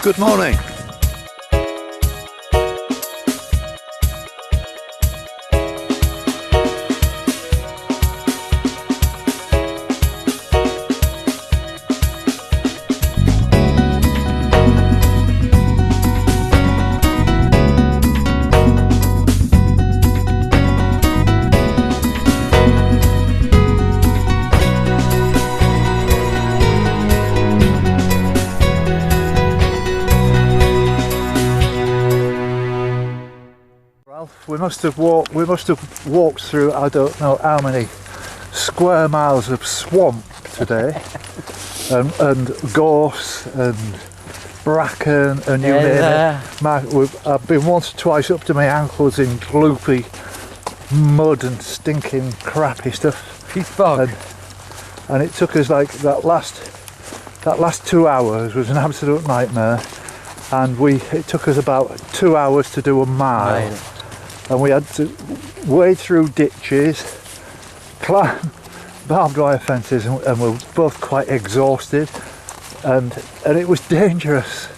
Good morning. We must have walked through, I don't know how many square miles of swamp today, and gorse and bracken and you name it. I've been once or twice up to my ankles in gloopy mud and stinking crappy stuff. Peat bog. And it took us like that last 2 hours was an absolute nightmare, and it took us about 2 hours to do a mile. Right. And we had to wade through ditches, climb barbed wire fences, and we were both quite exhausted, and it was dangerous.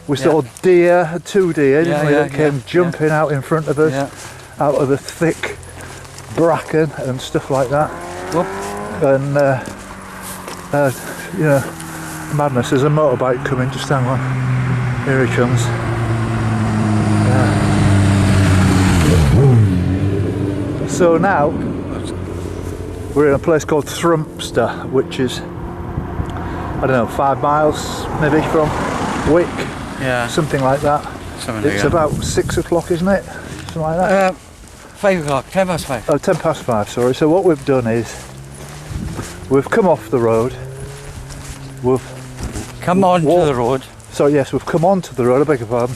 We saw deer, 2 deer, that came jumping out in front of us, out of the thick bracken and stuff like that. And madness. There's a motorbike coming, just hang on. Here he comes. So now we're in a place called Thrumpster, which is, I don't know, 5 miles maybe from Wick, something like that. It's about 6 o'clock, isn't it? Something like that. 5 o'clock, 10 past 5. Oh, 10 past 5, sorry. So what we've done is we've come off the road. We've come onto the road. So yes, we've come onto the road. I beg your pardon.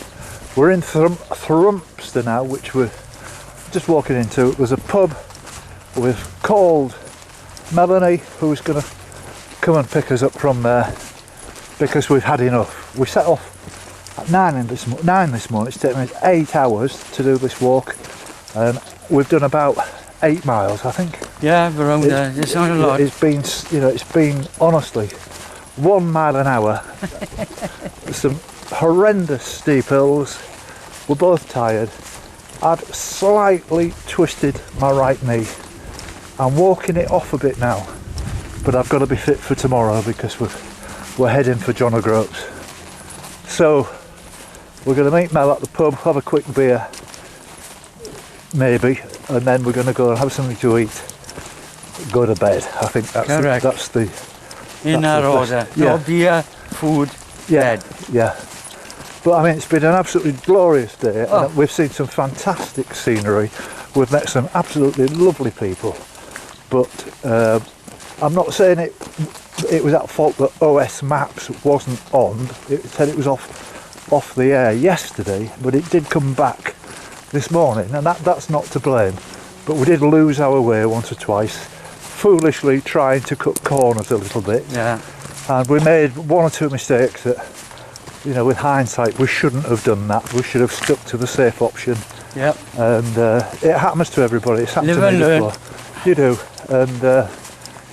We're in Thrumpster now, which we're just walking into. There's a pub. We've called Melanie, who's going to come and pick us up from there because we've had enough. We set off at 9 this morning. It's taken us 8 hours to do this walk, and we've done about 8 miles, I think. Yeah, around there. It's not a lot. It's been honestly 1 mile an hour. Some horrendous steep hills. We're both tired. I'd slightly twisted my right knee. I'm walking it off a bit now, but I've got to be fit for tomorrow because we're heading for John O'Groats. So we're going to meet Mel at the pub, have a quick beer, maybe, and then we're going to go and have something to eat, go to bed. I think that's the in that order. No beer, food, bed. Yeah. But I mean, it's been an absolutely glorious day. And we've seen some fantastic scenery. We've met some absolutely lovely people. But I'm not saying it was at fault that OS Maps wasn't on. It said it was off the air yesterday, but it did come back this morning, and that's not to blame. But we did lose our way once or twice, foolishly trying to cut corners a little bit. Yeah. And we made 1 or 2 mistakes that, with hindsight, we shouldn't have done that. We should have stuck to the safe option. Yep. And it happens to everybody. It's happened to me before. You do. And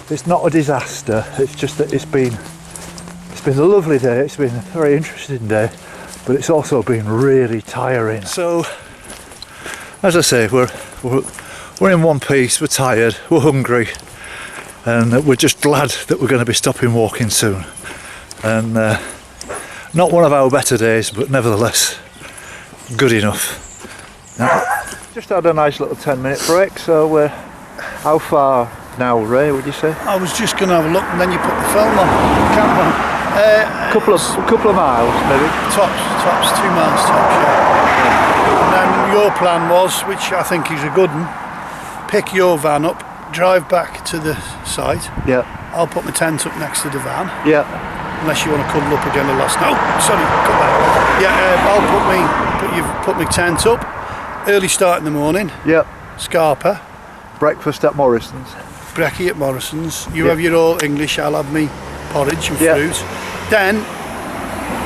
it's not a disaster. It's just that it's been a lovely day. It's been a very interesting day, but it's also been really tiring. So, as I say, we're in one piece. We're tired. We're hungry, and we're just glad that we're going to be stopping walking soon. And not one of our better days, but nevertheless good enough. Now, just had a nice little 10-minute break. So we're how far now, Ray, would you say? I was just going to have a look, and then you put the film on, the camera on. Couple of miles, maybe. Tops, 2 miles tops, yeah. And then your plan was, which I think is a good one, pick your van up, drive back to the site. Yeah. I'll put my tent up next to the van. Yeah. Unless you want to cuddle up again the last. No, sorry, cut that. Yeah, I'll put my tent up. Early start in the morning. Yeah. Scarpa. Breakfast at Morrison's. Brekkie at Morrison's. You have your all English, I'll have me porridge and fruit. Then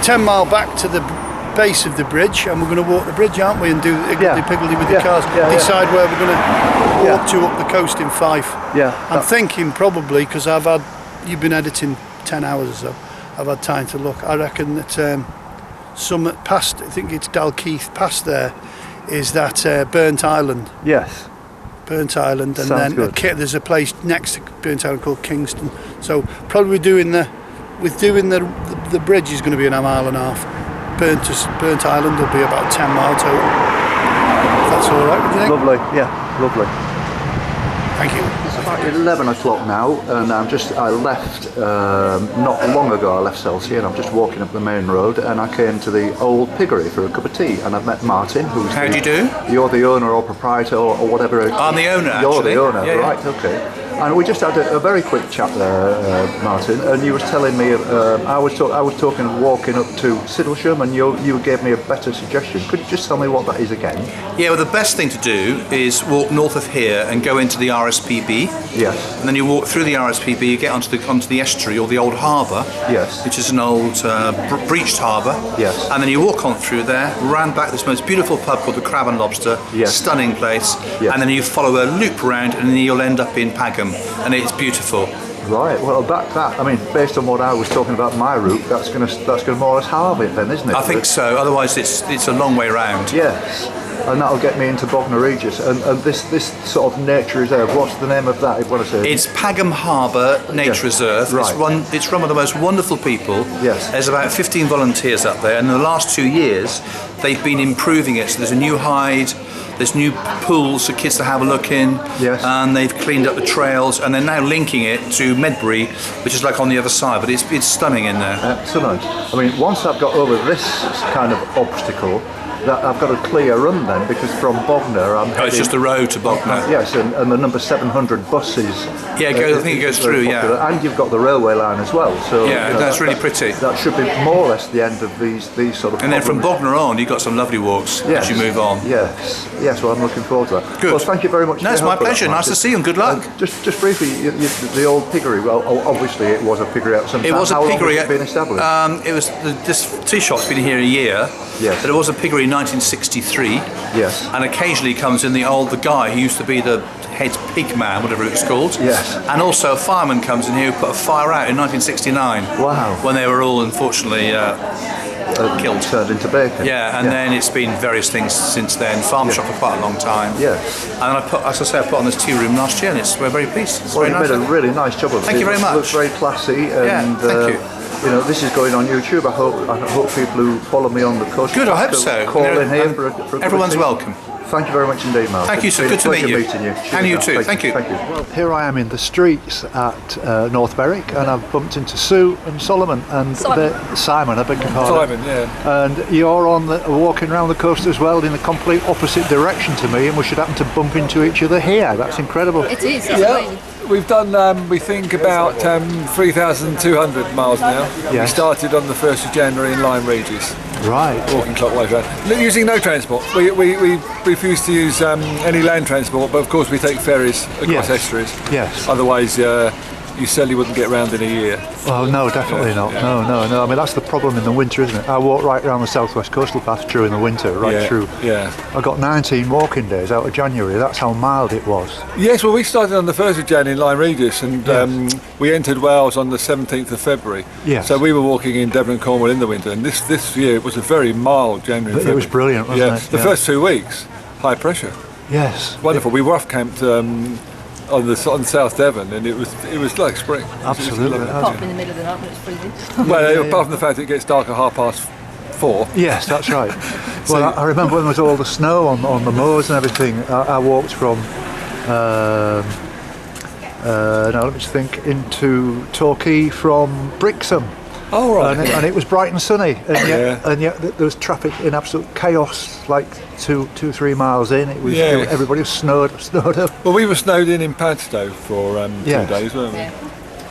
10 mile back to the base of the bridge, and we're going to walk the bridge, aren't we, and do higgledy-piggledy with the cars. Decide where we're going to walk to up the coast in Fife. Yeah. I'm thinking probably, because you've been editing 10 hours or so, I've had time to look. I reckon that some past, I think it's Dalkeith, past there, is that Burnt Island. Yes. Burnt Island, and Sounds then good. there's a place next to Burnt Island called Kingston. So probably doing the bridge is going to be an mile and a half. Burnt Island will be about 10 mile total. If that's all right, would you think? Lovely, yeah, lovely. Thank you. It's about 11 o'clock now, and I left not long ago. I left Chelsea, and I'm just walking up the main road, and I came to the Old Piggery for a cup of tea, and I've met Martin, who's How do you do? You're the owner or proprietor or whatever. I'm the owner, You're actually. the owner, Yeah, yeah. right? Okay. And we just had a very quick chat there, Martin, and you was telling me I was talking of walking up to Siddlesham, and you gave me a better suggestion. Could you just tell me what that is again? Yeah, well, the best thing to do is walk north of here and go into the RSPB. Yes. And then you walk through the RSPB, you get onto the estuary or the old harbour. Yes. Which is an old breached harbour. Yes. And then you walk on through there, round back this most beautiful pub called the Crab and Lobster. Yes. Stunning place. Yes. And then you follow a loop round, and then you'll end up in Pagham, and it's beautiful. Right. Well, that I mean, based on what I was talking about my route, that's going to more or less halve it then, isn't it? I think so. Otherwise, it's a long way round. Yes. And that'll get me into Bognor Regis. And this sort of nature reserve, what's the name of that, if you want to say? It's Pagham Harbour Nature Yes, Reserve. right. It's run by the most wonderful people. Yes. There's about 15 volunteers up there, and in the last 2 years, they've been improving it. So there's a new hide, there's new pools for kids to have a look in, Yes. and they've cleaned up the trails, and they're now linking it to Medbury, which is like on the other side, but it's stunning in there. Excellent. I mean, once I've got over this kind of obstacle, that I've got a clear run then, because from Bognor I'm Oh, it's just the road to Bognor. Yes, and the number 700 buses. Yeah, I think it goes is very through, yeah. popular. And you've got the railway line as well. So Yeah, that's really pretty. That should be more or less the end of these sort of. And then from problems. Bognor on, you've got some lovely walks Yes. as you move on. Yes, well, I'm looking forward to that. Good. Well, thank you very much. No, for it's your my help with pleasure. that, Nice to Martin. see you, and good luck. Just briefly, the Old Piggery. Well, obviously it was a piggery at some time. It was a How piggery. long has it been established? This tea shop's been here a year. Yes. But it was a piggery in 1963. Yes. And occasionally comes in the guy who used to be the head pig man, whatever it was called. Yes. And also a fireman comes in here who put a fire out in 1969. Wow. When they were all unfortunately killed. Turned into bacon. Yeah, and then it's been various things since then. Farm shop for quite a long time. Yes. And I put on this tea room last year, and we're very pleased. It's Well, very you nice. made a really nice job of it. Thank you very It much. looks very classy, Yeah, and thank you. You know, this is going on YouTube. I hope people who follow me on the coast Good, I hope will so. call in here And for a cup of everyone's tea. welcome. Thank you very much indeed, Mark. Thank you, sir. It's Good to been a meet pleasure you. meeting you. And you Cheers too. now. Thank you. Well, here I am in the streets at North Berwick, and I've bumped into Sue and Solomon and Simon. I beg your pardon. Simon, yeah. And you're walking around the coast as well in the complete opposite direction to me, and we should happen to bump into each other here. That's incredible. It is, it's Yeah, amazing. we've done, we think, about 3,200 miles now. We Yes. started on the 1st of January in Lyme Regis, Right. walking clockwise round. Using no transport. We refuse to use any land transport, but of course we take ferries across Yes. estuaries. Yes. Otherwise, you certainly wouldn't get round in a year. Oh no, definitely not. No. I mean, that's the problem in the winter, isn't it? I walk right around the southwest coastal path during the winter, right through. Yeah. I got 19 walking days out of January. That's how mild it was. Yes, well, we started on the 1st of January in Lyme Regis, and we entered Wales on the 17th of February. Yes. So we were walking in Devon and Cornwall in the winter, and this year it was a very mild January and It February. was brilliant, wasn't it? The Yeah. first 2 weeks, high pressure. Yes. Wonderful. We rough camped on South Devon, and it was like spring. It was Absolutely. lovely. Apart from in the middle of the night when it's freezing. Well, apart from the fact it gets dark at 4:30. Yes, that's right. Well, I remember when there was all the snow on the moors and everything. I walked from, now let me just think, into Torquay from Brixham. Oh, right. And it was bright and sunny, and yet there was traffic in absolute chaos. Like 2-3 miles in, it was Yes. everybody was snowed up. Well, we were snowed in Padstow for Yes. 2 days, weren't we? Yeah.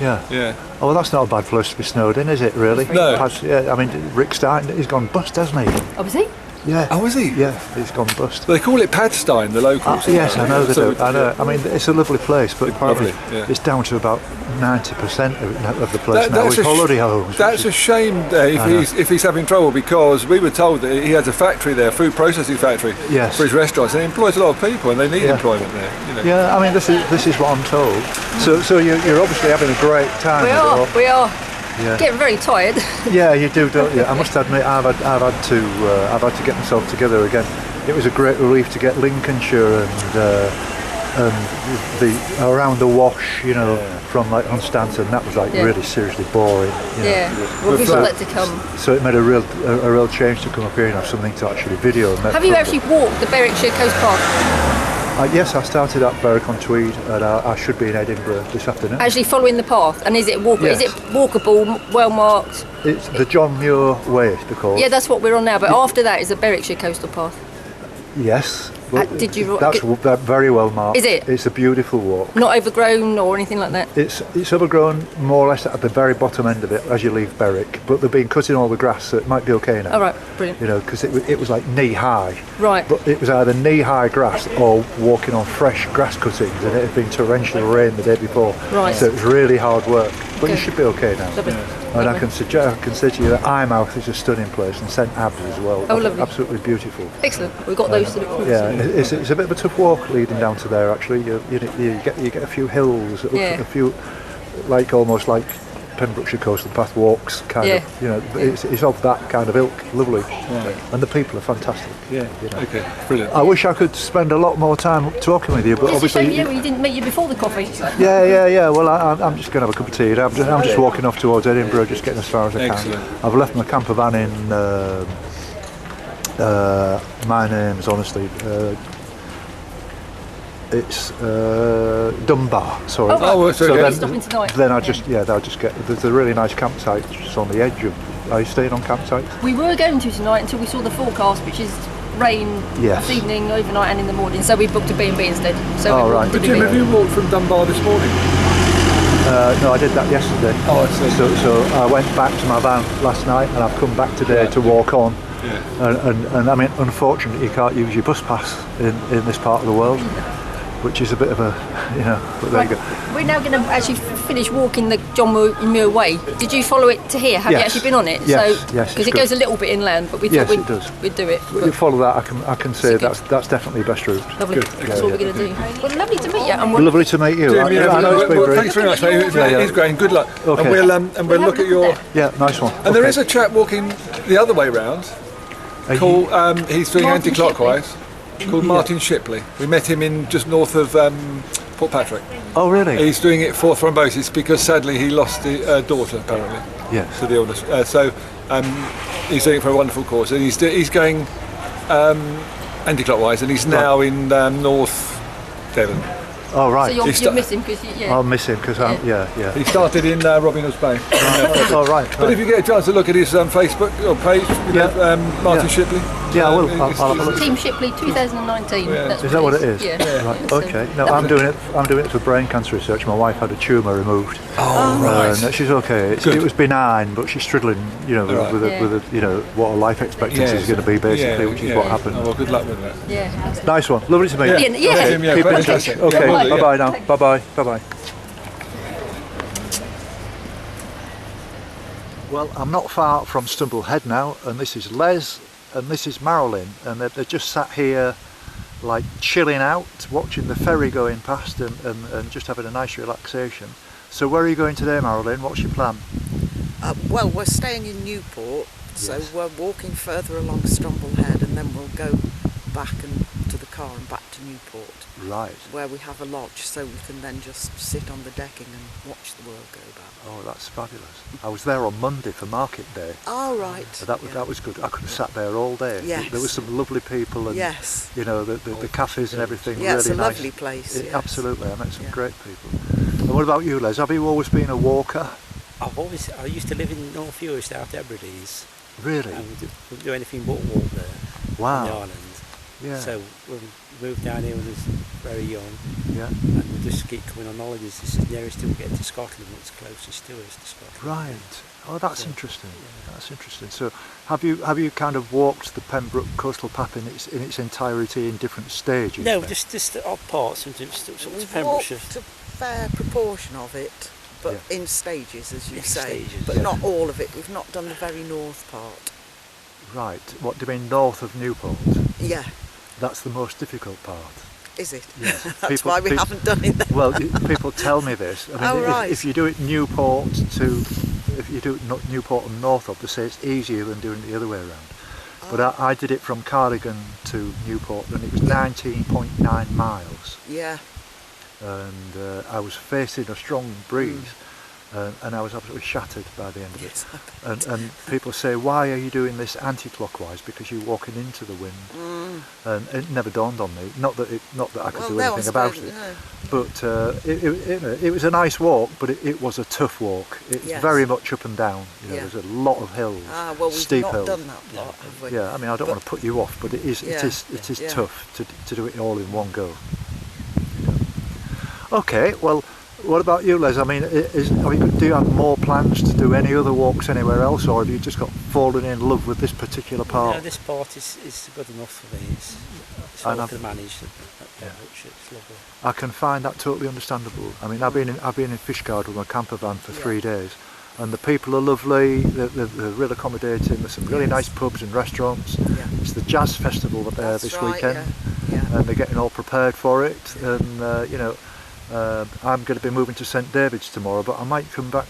Yeah. Yeah. Oh, well, that's not a bad place to be snowed in, is it? Really? No. Yeah. I mean, Rick Stein, he's gone bust, hasn't he? Oh, was he? Yeah. Oh, was he? Yeah, he's gone bust. They call it Padstein, the locals. Yes, I know they So do. I know. I mean, it's a lovely place, but apparently lovely, yeah. it's down to about 90% of the place now That's with a holiday homes. That's a shame if he's having trouble, because we were told that he has a factory there, food processing factory, Yes. for his restaurants, and he employs a lot of people, and they need Yeah. employment there. You know. Yeah, I mean, this is what I'm told. So you're obviously having a great time. We with it all. are, we are. Yeah. Get very tired. Yeah, you do, don't you? I must admit, I've had to get myself together again. It was a great relief to get Lincolnshire and the around the Wash, you know, from like Hunstanton. That was like really seriously boring. You know. Yeah, well, we should let to come. So it made a real change to come up here and have something to actually video. Have you actually walked the Berwickshire Coast Path? Yes, I started at Berwick-on-Tweed, and I should be in Edinburgh this afternoon. Actually following the path, and is it Yes. walkable, well marked? It's the John Muir Way, they're called. Yeah, that's what we're on now. But after that is the Berwickshire Coastal Path. Yes. Well, did you? That's very well marked. Is it? It's a beautiful walk. Not overgrown or anything like that. It's overgrown more or less at the very bottom end of it as you leave Berwick, but they've been cutting all the grass, so it might be okay now. All right, brilliant. You know, because it was like knee high. Right. But it was either knee high grass or walking on fresh grass cuttings, and it had been torrential rain the day before. Right. So it was really hard work, but you Good. should be okay now. Lovely. And I Lovely. can say to you that Eyemouth is a stunning place, and St Abs as well. Oh, lovely. Absolutely beautiful. Excellent. We've got those to look forward Yeah, to. it's a bit of a tough walk leading down to there. Actually, you get a few hills, Yeah. a few like almost like Pembrokeshire Coastal Path walks kind Yeah. of. You know, it's of that kind of ilk. Lovely, and the people are fantastic. Yeah. You know. Okay. Brilliant. I wish I could spend a lot more time talking with you, but It's a obviously. shame, we didn't meet you before the coffee. Yeah. Well, I'm just going to have a cup of tea. I'm just walking off towards Edinburgh, just getting as far as I can. Excellent. I've left my camper van in. My name's honestly. It's Dunbar. Sorry. Oh, right. Oh, so We're then- stopping tonight. Then I'll just get. There's a really nice campsite just on the edge of. Are you staying on campsites? We were going to tonight until we saw the forecast, which is rain Yes. this evening, overnight, and in the morning. So we booked a B&B instead. So Oh, we right. booked a But Jim, B&B. have you walked from Dunbar this morning? No, I did that yesterday. Oh, I see. So I went back to my van last night, and I've come back today to walk on. Yeah. And I mean, unfortunately, you can't use your bus pass in this part of the world, which is a bit of a, you know. But there you go. We're now going to actually finish walking the John Muir Way. Did you follow it to here? Have you Yes. actually been on it? Yes, So, yes, because it's it goes good. a little bit inland, but we Yes, thought it does. we'd do it. If you follow that, I can say Good. that's definitely best route. Lovely. Good. That's what we're going to do. Well, lovely to meet you. And we'll Lovely to meet you. Jim, I know it's been well, great. thanks very much, mate. It's great. Good luck. Okay. And we'll look at your. Yeah, nice one. And there is a chap walking the other way round. Called he's doing Martin anti-clockwise. Called Martin Shipley. We met him in just north of Port Patrick. Oh, really? He's doing it for thrombosis because sadly he lost a daughter apparently Yes. to the illness. So he's doing it for a wonderful cause, and he's going anti-clockwise, and he's now in North Devon. Oh, right. So He's you're sta- missing because I'll miss him because yeah. He started in Robin Hood's Bay. Oh, right. But if you get a chance to look at his Facebook or page, Martin Yeah. Shipley. Yeah, I will. It's- I'll have a look. Team Shipley 2019. Yeah. That's Is that what it is? Yeah. Right. So, Okay. No, lovely. I'm doing it for brain cancer research. My wife had a tumour removed. Oh, right. And she's okay. Good. It was benign, but she's struggling, you know, Right. with a, you know, what her life expectancy is going to be basically, which is what happened. Oh, well, good luck with that. Yeah. Excellent. Nice one. Lovely to meet you. Ian, yeah. Tim, yeah, Keep in fantastic. touch. Okay. Yeah, Bye bye now. Bye bye. Bye bye. Well, I'm not far from Stumblehead now, and this is Les and this is Marilyn, and they're just sat here like chilling out, watching the ferry going past and just having a nice relaxation. So where are you going today, Marilyn? What's your plan? Well, we're staying in Newport, so Yes. we're walking further along Strumblehead, and then we'll go back and to the car and back to Newport, Right. where we have a lodge, so we can then just sit on the decking and watch the world go by. Oh, that's fabulous. I was there on Monday for Market Day. Oh, right. That was good. I could have sat there all day. Yes. There was some lovely people and Yes. you know the cafes and everything. Yeah, really it's a nice. lovely place, yes. Absolutely, I met some Yeah. great people. And what about you, Les? Have you always been a walker? I used to live in North York, South Hebrides, Really? and we wouldn't do anything but walk there on the Wow. island. Yeah. So when we moved down here when I was very young, Yeah. and we just keep coming on holidays. This is the nearest we'll get to Scotland, what's closest to us to Scotland. Right. Oh, that's So, interesting. That's interesting. So, have you kind of walked the Pembroke Coastal Path in its entirety in different stages? No, then? just the odd parts, and just up to We've Pembrokeshire. walked a fair proportion of it, but Yeah. in stages, as you Yeah, say, stages, but yeah. not all of it. We've not done the very north part. Right. What do you mean north of Newport? Yeah, That's the most difficult part. is it? Yes. That's People- why we people- haven't done it then. Well, people tell me this. I mean, Oh, right. if you do it Newport to if you do Newport and Northope, they say it's easier than doing it the other way around. But I did it from Cardigan to Newport, and it was 19.9 miles. Yeah. And I was facing a strong breeze, and I was absolutely shattered by the end of Yes, it. And people say, why are you doing this anti-clockwise? Because you're walking into the wind. And it never dawned on me. Not that I could do anything about it. No. But it was a nice walk, but it was a tough walk. It's Yes. very much up and down. Yeah. There's a lot of hills, Well, we've steep not hills. done that part, have we? Yeah, I mean, I don't want to put you off, but it is Yeah. tough to do it all in one go. Okay, well, what about you, Les? I mean, do you have more plans to do any other walks anywhere else, or have you just got fallen in love with this particular part? No, this part is good enough for me. It's And hard to manage. It's lovely. I can find that totally understandable. I mean, I've been in Fishguard with my camper van for 3 days, and the people are lovely. They're really accommodating. There's some really nice pubs and restaurants. Yeah. It's the jazz festival there That's this right, weekend, yeah. and they're getting all prepared for it. And I'm going to be moving to St David's tomorrow, but I might come back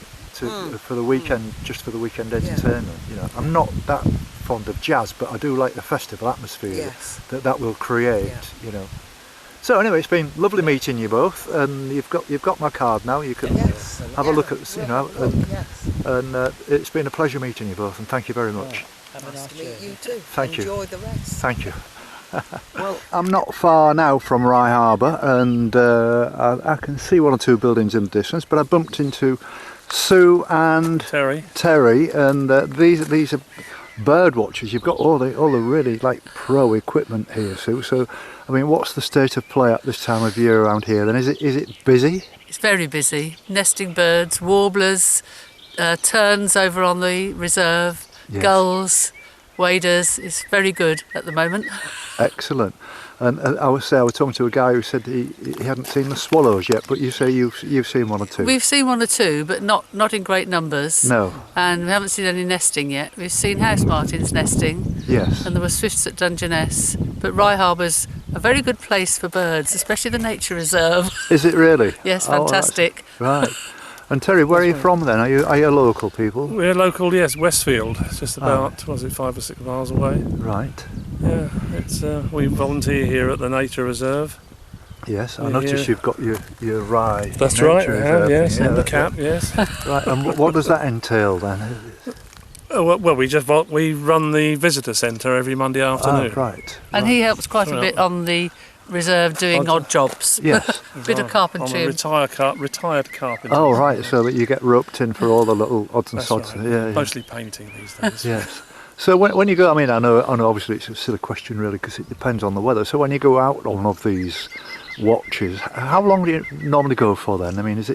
for the weekend, just for the weekend entertainment. I'm not that fond of jazz, but I do like the festival atmosphere Yes. that will create. So anyway, it's been lovely meeting you both, and you've got my card now. You can Yes. have a look at and it's been a pleasure meeting you both, and thank you very much. Have a Nice nice to meet journey. you too. Thank you. Enjoy the rest. Thank you. Well, I'm not far now from Rye Harbour, and I can see one or two buildings in the distance, but I bumped into Sue and Terry, and these are bird watchers. You've got all the really like pro equipment here, Sue. So, I mean, what's the state of play at this time of year around here? Then is it busy? It's very busy. Nesting birds, warblers, terns over on the reserve, Yes. gulls, waders. It's very good at the moment. Excellent. And I was talking to a guy who said he hadn't seen the swallows yet, but you say you've seen one or two. We've seen one or two, but not in great numbers. No. And we haven't seen any nesting yet. We've seen house martins nesting. Yes. And there were swifts at Dungeness. But Rye Harbour's a very good place for birds, especially the nature reserve. Is it really? Yes, Oh, fantastic. right. And Terry, where are you from then? Are you local people? We're local, yes, Westfield. It's just about, 5 or 6 miles away. Right. Yeah, it's we volunteer here at the Nature Reserve. Yes, I noticed you've got your Rye. That's Nature right, I Reserve have, yes, thing. and the cap, yes. Right, and what does that entail then? Well, we run the visitor centre every Monday afternoon. Right. And he helps quite a bit on the reserve doing odd jobs. Yes. Bit of carpentry. I'm a retired carpenter. Oh, right, so that you get roped in for all the little odds and That's sods. right. Yeah, Mostly painting these days. Yes. So when you go, I mean, I know obviously it's a silly question really because it depends on the weather. So when you go out on one of these watches, how long do you normally go for then? I mean, is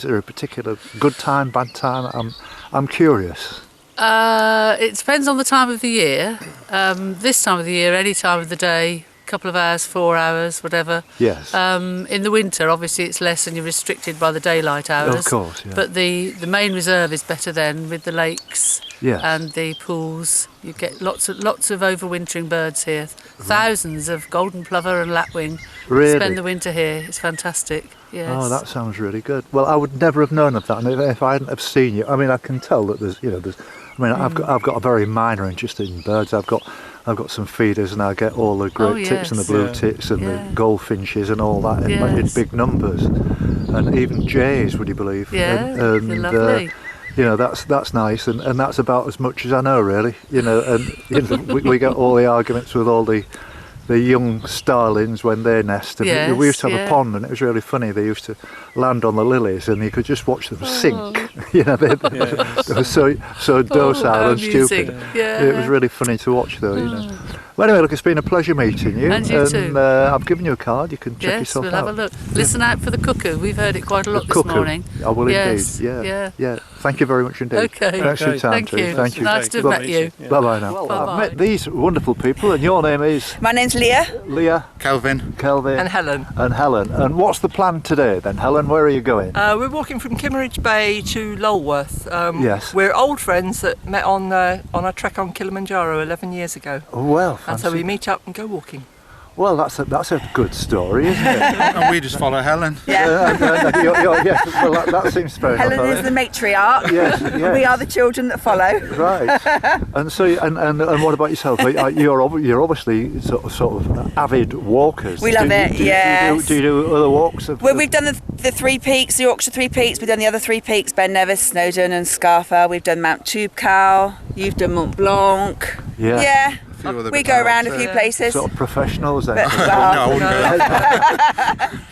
there a particular good time, bad time? I'm curious. It depends on the time of the year. This time of the year, any time of the day, couple of hours, 4 hours, whatever. Yes. In the winter, obviously, it's less and you're restricted by the daylight hours. Of course, yeah. But the main reserve is better then with the lakes Yes. and the pools. You get lots of overwintering birds here. Thousands of golden plover and lapwing Really? spend the winter here. It's fantastic. Yes. Oh, that sounds really good. Well, I would never have known of that, and if I hadn't have seen you, I mean, I can tell that there's. I mean, I've got a very minor interest in birds. I've got some feeders, and I get all the great tits and the blue tits and the goldfinches and all that in big numbers, and even jays. Would you believe? Yeah, and, they're lovely. That's nice, and that's about as much as I know, really. And we get all the arguments with all the young starlings when they nest. And we used to have a pond, and it was really funny. They used to land on the lilies, and you could just watch them sink. They were so docile and stupid. Yeah. It was really funny to watch, though. Well, anyway, look, it's been a pleasure meeting you. And you too. I've given you a card. You can check Yes, yourself we'll out. have a look. Listen out for the cuckoo. We've heard it quite a lot The this cuckoo. morning. I will Yes, indeed. Yeah. Thank you very much indeed. Okay. Thanks for your time, Thank too. you. Thank you. Nice to have met you. Bye-bye now. Well, I've met these wonderful people, and your name is? My name's Leah. Leah. Kelvin. And Helen. And Helen. And what's the plan today then? Helen, where are you going? We're walking from Kimmeridge Bay to Lulworth. Yes. We're old friends that met on a trek on Kilimanjaro 11 years ago. Oh, well, And so we fancy. meet up and go walking. Well, that's a good story, isn't it? And we just follow Helen. Yeah. Yes, well, that seems fair enough. Helen is the matriarch. Yes. We are the children that follow. Right. And so, and what about yourself? You're obviously sort of avid walkers. We love it. Yes. Do you do other walks? Well, we've done the 3 peaks, the Yorkshire 3 peaks. We've done the other 3 peaks: Ben Nevis, Snowdon, and Scariff. We've done Mount Toubkal. You've done Mont Blanc. Yeah. Yeah. We go around a few places. Sort of professionals then.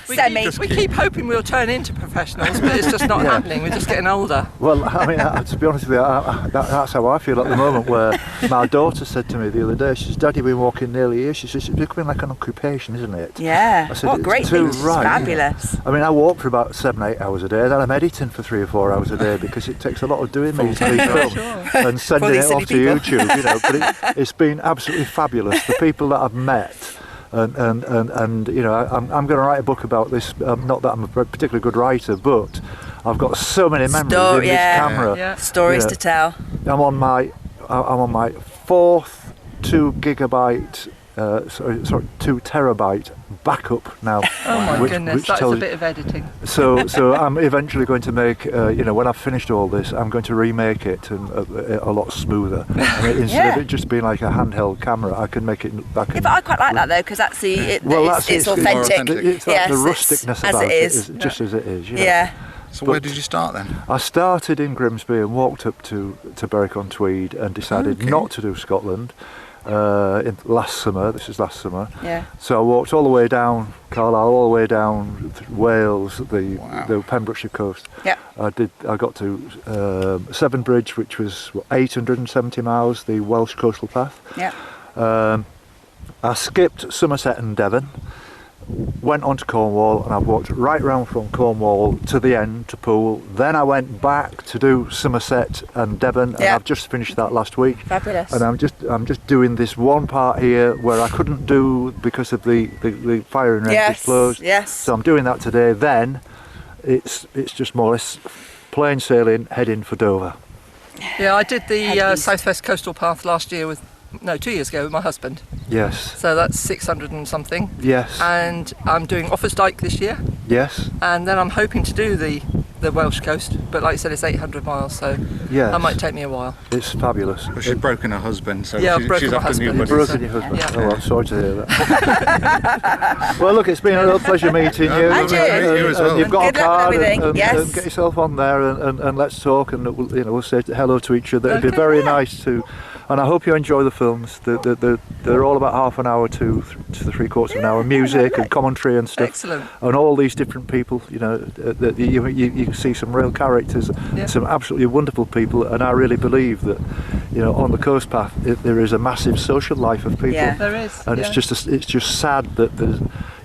We keep hoping we'll turn into professionals, but it's just not happening. We're just getting older. Well, I mean, to be honest with you, that's how I feel at the moment, where my daughter said to me the other day, she says, Daddy, we've been walking nearly a year. She says, it's becoming like an occupation, isn't it? Yeah. I said, what great things. Right. Fabulous. I mean, I walk for about 7-8 hours a day, then I'm editing for 3 or 4 hours a day because it takes a lot of doing these films and sending it off to YouTube, but it's been absolutely fabulous. The people that I've met, and I'm going to write a book about this. Not that I'm a particularly good writer, but I've got so many memories in this camera. Yeah. Stories to tell. I'm on my 4th 2 gigabyte, 2 terabyte backup now. Oh my goodness, that's a bit of editing. So I'm eventually going to make, when I've finished all this, I'm going to remake it and a lot smoother. Instead of it just being like a handheld camera, I can make it. But I quite like that though, because that's it's authentic. It's like the rusticness about it is. Just as it is. Yeah. So where did you start then? I started in Grimsby and walked up to Berwick-on-Tweed and decided not to do Scotland. Last summer, this is last summer. Yeah. So I walked all the way down Carlisle, all the way down Wales, the Pembrokeshire coast. Yeah. I got to Severn Bridge, which was 870 miles, the Welsh coastal path. Yeah. I skipped Somerset and Devon, went on to Cornwall, and I've walked right round from Cornwall to the end to Poole. Then I went back to do Somerset and Devon, and I've just finished that last week. Fabulous. And I'm just doing this one part here where I couldn't do because of the firing range was closed. Yes. So I'm doing that today. Then it's just more or less plain sailing, heading for Dover. Yeah, I did the Southwest Coastal Path last year 2 years ago with my husband. Yes. So that's 600 and something. Yes. And I'm doing Offa's Dyke this year. Yes. And then I'm hoping to do the Welsh coast, but like you said, it's 800 miles, so that might take me a while. It's fabulous. But she's broken her husband, so I've broken she's my after husband. new buddies. Broken your husband. Yeah. Oh, I'm sorry to hear that. Well, look, it's been a real pleasure meeting you. And you as well. You've got Good a luck card, with everything. and Yes. get yourself on there, and let's talk, and we'll say hello to each other. It'd be very nice to. And I hope you enjoy the films. They're all about half an hour to 3/4 of an hour, music and commentary and stuff. Excellent. And all these different people, you can see some real characters, some absolutely wonderful people, and I really believe that, on the coast path there is a massive social life of people. Yeah. There is. And it's just sad that there's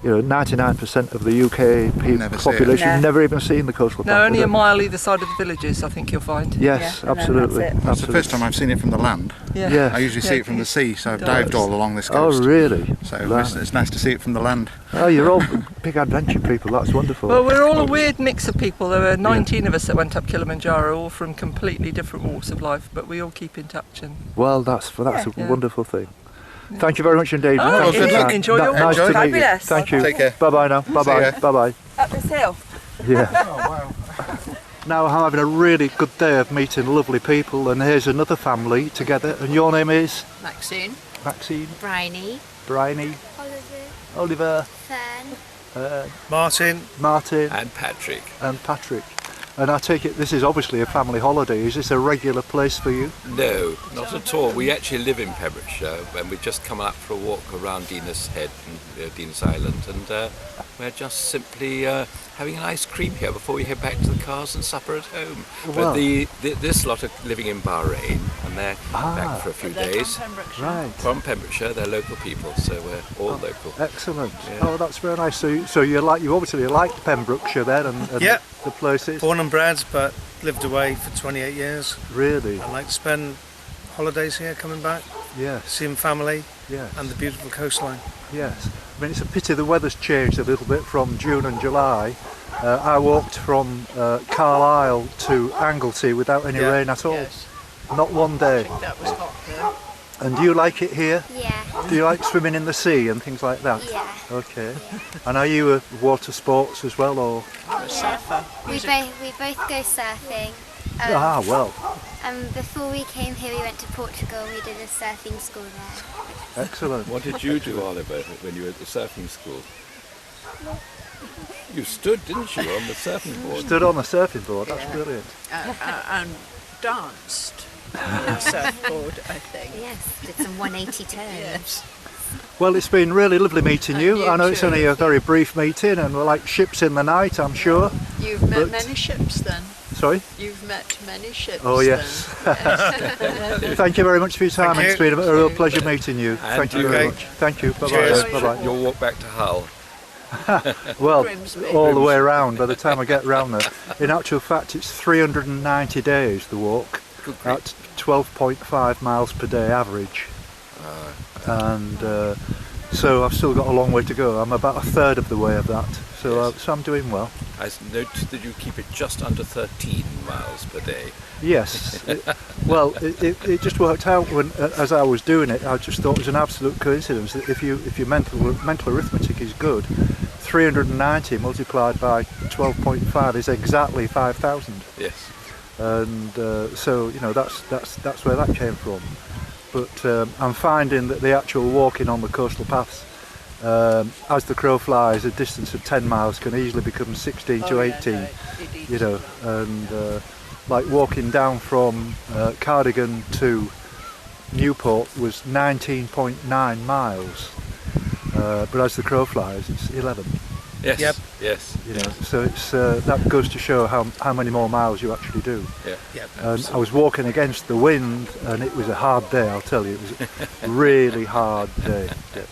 99% of the UK population never even seen the coastal path. No, only a mile either side of the villages, I think you'll find. Yes, absolutely. That's the first time I've seen it from the land. Yeah. Yes. I usually see it from the sea, so I've dived all along this coast. Oh, really? So it's nice to see it from the land. Oh, you're all big adventure people. That's wonderful. Well, we're all a weird mix of people. There were 19 of us that went up Kilimanjaro, all from completely different walks of life, but we all keep in touch. And well, that's a wonderful thing. Thank you very much indeed. Oh, good luck. Enjoy your Nice to meet you. Fabulous. Thank you. Take care. Bye bye now. Bye bye. Bye bye. Up this hill. Yeah. Now I'm having a really good day of meeting lovely people, and here's another family together. And your name is? Maxine. Maxine. Bryony. Bryony. Oliver. Oliver. Fern. Martin. Martin. And Patrick. And Patrick. And I take it this is obviously a family holiday. Is this a regular place for you? No, not at all. We actually live in Pembrokeshire, and we've just come out for a walk around Dinas Head and Dinas Island, and we're just simply having an ice cream here before we head back to the cars and supper at home. Wow. But this lot are living in Bahrain, and they're back for a few days. Right. From Pembrokeshire, they're local people, so we're all local. Excellent. Yeah. Oh, that's very nice. So you obviously liked Pembrokeshire then, and the places. Born and bred, but lived away for 28 years. Really? I like to spend holidays here, coming back. Yes. Seeing family. Yes. And the beautiful coastline. Yes. I mean, it's a pity the weather's changed a little bit from June and July. I walked from Carlisle to Anglesey without any rain at all. Yes. Not one day. That was hot there. And do you like it here? Yeah. Do you like swimming in the sea and things like that? Yeah. Okay. And are you a water sports as well, or? I'm a surfer. We both go surfing. Well. Before we came here, we went to Portugal. We did a surfing school there. Excellent. What did you do, Oliver, when you were at the surfing school? You stood, didn't you, on the surfing board? Stood on the surfing board, that's brilliant. And danced on the surfboard, I think. Yes, did some 180 turns. Yes. Well, it's been really lovely meeting you. you I know it's too. only a very brief meeting and we're like ships in the night, I'm sure. You've met many ships then? Sorry? You've met many ships. Oh, yes. Thank you very much for your time. Thank It's you. been a real pleasure meeting you. Thank you very much. Thank you. Bye-bye. Cheers. Bye-bye. You'll walk back to Hull. Well, Grimsby. all the way around by the time I get round there. In actual fact, it's 390 days, the walk, at 12.5 miles per day average. And so I've still got a long way to go. I'm about a third of the way of that, so I'm doing well. I noticed that you keep it just under 13 miles per day. Yes. It just worked out when, as I was doing it. I just thought it was an absolute coincidence that if your mental arithmetic is good, 390 multiplied by 12.5 is exactly 5,000. Yes. And so that's where that came from. But I'm finding that the actual walking on the coastal paths, as the crow flies, a distance of 10 miles can easily become 16 to 18. And like walking down from Cardigan to Newport was 19.9 miles, but as the crow flies, it's 11. Yes. Yep. Yes. So it's that goes to show how many more miles you actually do. Yeah. And I was walking against the wind, and it was a hard day. I'll tell you, it was a really hard day. Yeah.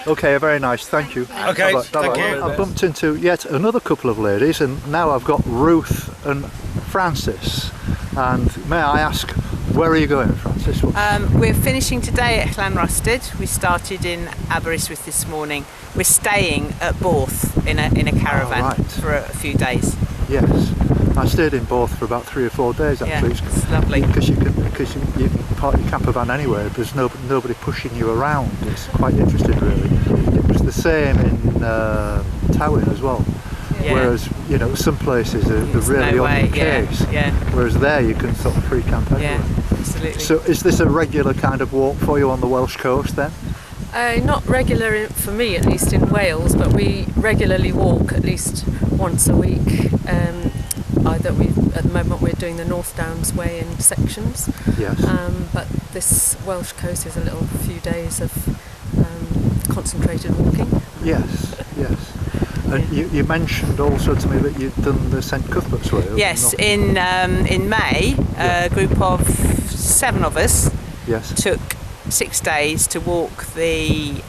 Okay, very nice. Thank you. Okay, Bye-bye. thank Bye-bye. you. I've bumped into yet another couple of ladies, and now I've got Ruth and Francis. And may I ask, where are you going, Francis? We're finishing today at Llanrosted. We started in Aberystwyth this morning. We're staying at Borth in a caravan for a few days. Yes, I stayed in Borth for about 3 or 4 days actually. Yeah, it's lovely. Because you can park your camper van anywhere. There's nobody pushing you around. It's quite interesting, really. It was the same in Towyn as well. Yeah. Whereas some places are really no on way, your case. yeah. Whereas there you can sort of free camp anywhere. Yeah, absolutely. So is this a regular kind of walk for you on the Welsh coast then? Not regular for me, at least in Wales, but we regularly walk at least once a week. At the moment we're doing the North Downs Way in sections. Yes. But this Welsh coast is a little few days of concentrated walking. Yes. And you mentioned also to me that you'd done the St Cuthbert's Way. Yes, in May, a group of 7 of us took 6 days to walk the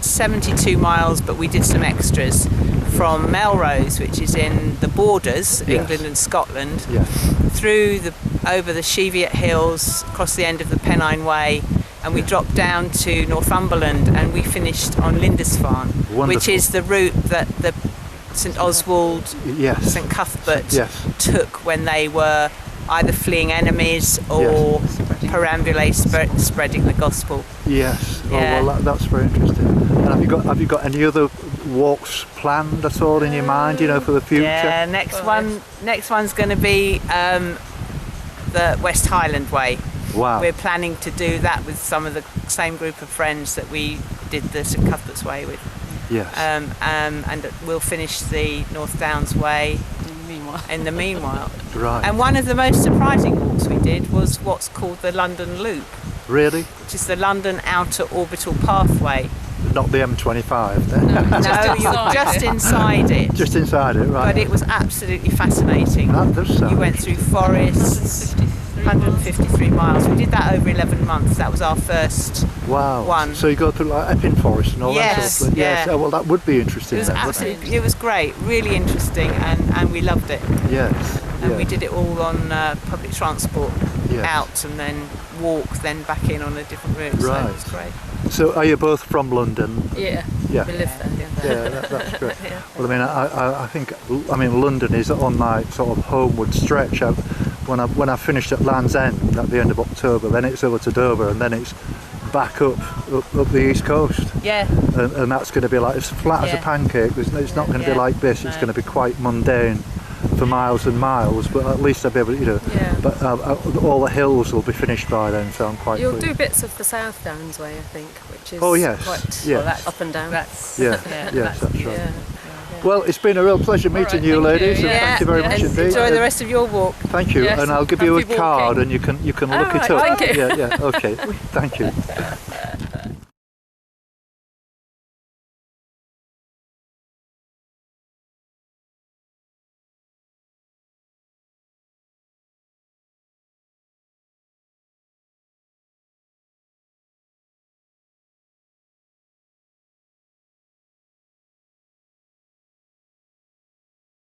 72 miles, but we did some extras from Melrose, which is in the borders, England and Scotland, through over the Cheviot Hills, across the end of the Pennine Way, and we dropped down to Northumberland, and we finished on Lindisfarne, which is the route that the St Oswald, St Cuthbert took when they were either fleeing enemies or spreading the gospel. Yes. Yeah. Oh, well, that's very interesting. And have you got any other walks planned at all in your mind? For the future. Yeah. Next one's going to be the West Highland Way. Wow. We're planning to do that with some of the same group of friends that we did the St Cuthbert's Way with. Yes. And we'll finish the North Downs Way in the meanwhile. Right. And one of the most surprising walks we did was what's called the London Loop. Really? Which is the London Outer Orbital Pathway. Not the M25 then? No, you're just inside it. Just inside it, right. But it was absolutely fascinating. That does sound. You went through forests, 153 miles. We did that over 11 months. That was our first one. So you go through like Epping Forest and all that sort of thing? Yes. Oh, well, that would be interesting. It was great, really interesting, and we loved it. Yes. And we did it all on public transport out, and then walk, then back in on a different route. Right. So it was great. So are you both from London? Yeah. Yeah. We live there. Yeah, that's great. Well, I think London is on my sort of homeward stretch. When I finished at Land's End at the end of October, then it's over to Dover, and then it's back up the east coast. Yeah. And that's going to be like as flat as a pancake. It's not going to be like this. It's going to be quite mundane for miles and miles. But at least I'll be able to, you know. Yeah. But all the hills will be finished by then, so I'm quite. You'll pleased. do bits of the South Downs way, I think, which is quite yes. up and down. That's yes, that's right. Well, it's been a real pleasure meeting you, ladies, and thank you very much indeed. Enjoy the rest of your walk. Thank you, and I'll give you a card, and you can look it up. Thank you. Yeah, okay. Thank you.